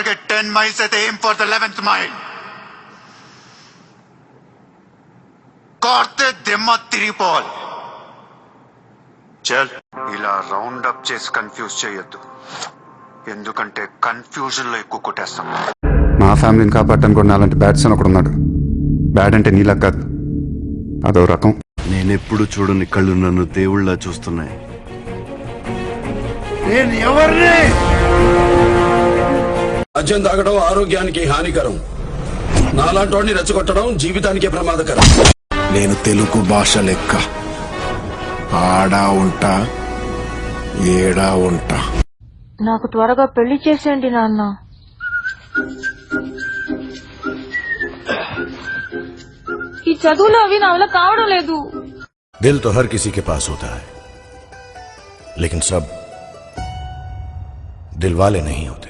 target 10 miles at aim for the 11th mile. కార్తే దిమ్మ తిరిగిపోవాలి. చల్, ఇలా రౌండ్ అప్ చేసి కన్ఫ్యూజ్ చేయొద్దు, ఎందుకంటే కన్ఫ్యూజన్ లో ఎక్కువ కొట్టేస్తాం. మా ఫ్యామిలీని కాపాడటానికి కూడా అలాంటి బ్యాట్స్ అని ఒకడు ఉన్నాడు. బ్యాడ్ అంటే నీలా కాదు, అదో రకం. నేనెప్పుడు చూడని కళ్ళు నన్ను దేవుళ్ళ చూస్తున్నాయి. నేను ఎవరిని? మద్యం తాగడం ఆరోగ్యానికి హానికరం, నాలాంటి రెచ్చగొట్టడం జీవితానికే ప్రమాదకరం. నేను తెలుగు భాష లెక్క ఆడా ఉంటా ఏడా ఉంటా. నాకు త్వరగా పెళ్లి చేసేయండి నాన్న. ఈ చదువులు అవి నా వల్ల కావడం లేదు. दिल तो हर किसी के पास होता है, लेकिन सब दिल वाले नहीं होते.